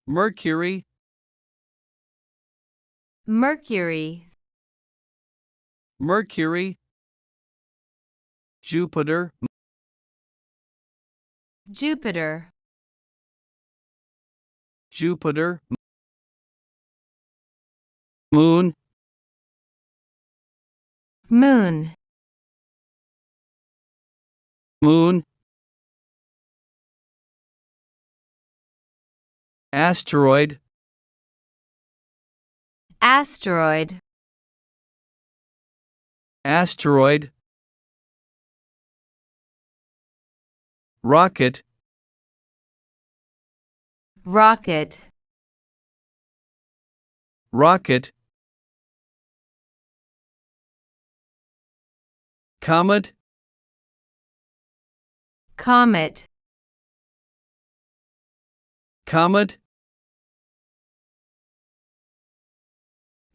Mercury, Mercury, Mercury, Jupiter, Jupiter, Jupiter, Moon, Moon, Moon, Asteroid, Asteroid, Asteroid, Rocket, Rocket, Rocket, Comet, Comet, Comet,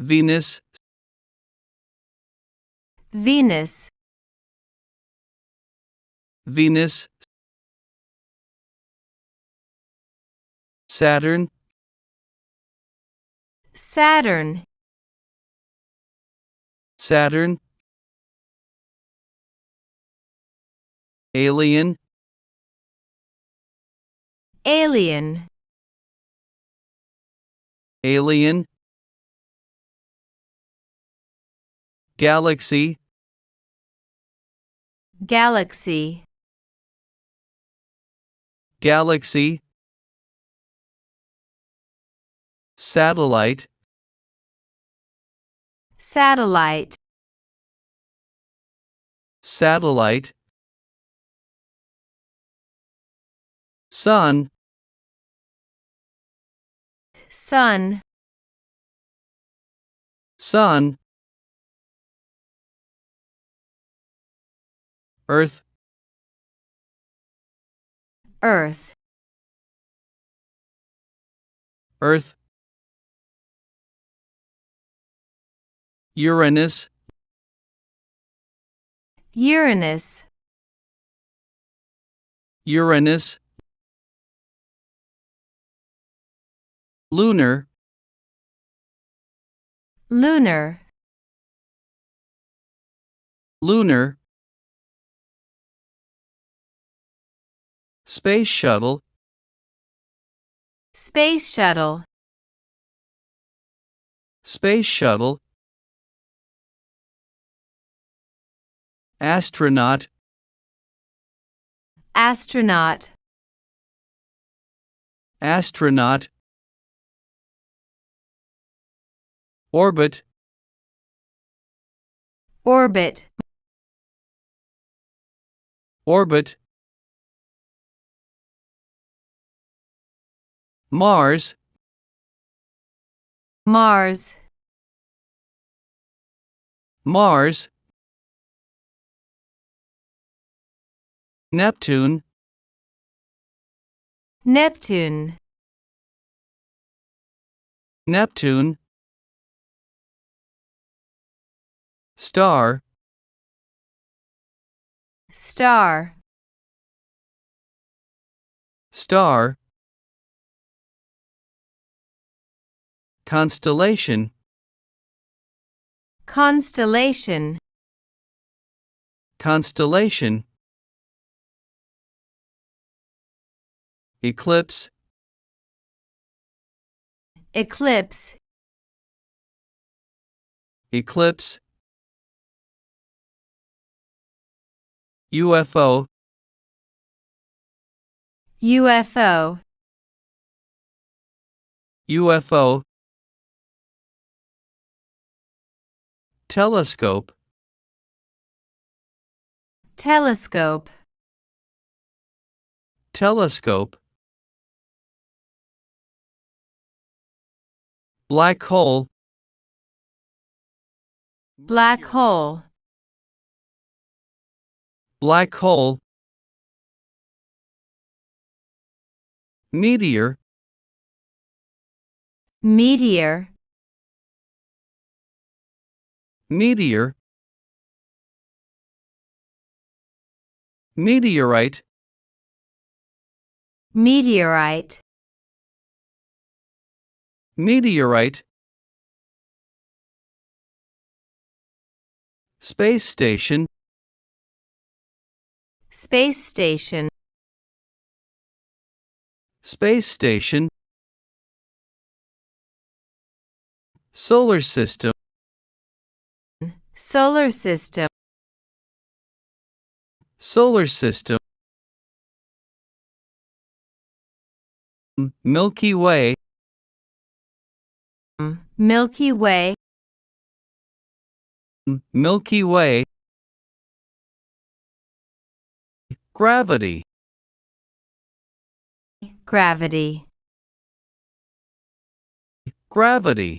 Venus, Venus, Venus, Saturn, Saturn, Saturn, Alien, Alien, Alien, Galaxy, Galaxy, Galaxy, Satellite, Satellite, Satellite, Sun, Sun, Sun, Earth, Earth, Earth, Uranus, Uranus, Uranus, Lunar, Lunar, Lunar, Space Shuttle, Space Shuttle, Space Shuttle, Astronaut, Astronaut, Astronaut, Orbit, Orbit, Orbit, Mars, Mars, Mars, Neptune, Neptune, Neptune, Star, Star, Star, Constellation, Constellation, Constellation, Eclipse, Eclipse, Eclipse, UFO, UFO, UFO, Telescope, Telescope, Telescope, Black Hole, Black Hole, Black Hole, Meteor, Meteor, Meteor, Meteorite, Meteorite, meteorite, space station, space station, space station, solar system, solar system, solar system, Milky Way, Milky Way, Milky Way, gravity, gravity, gravity.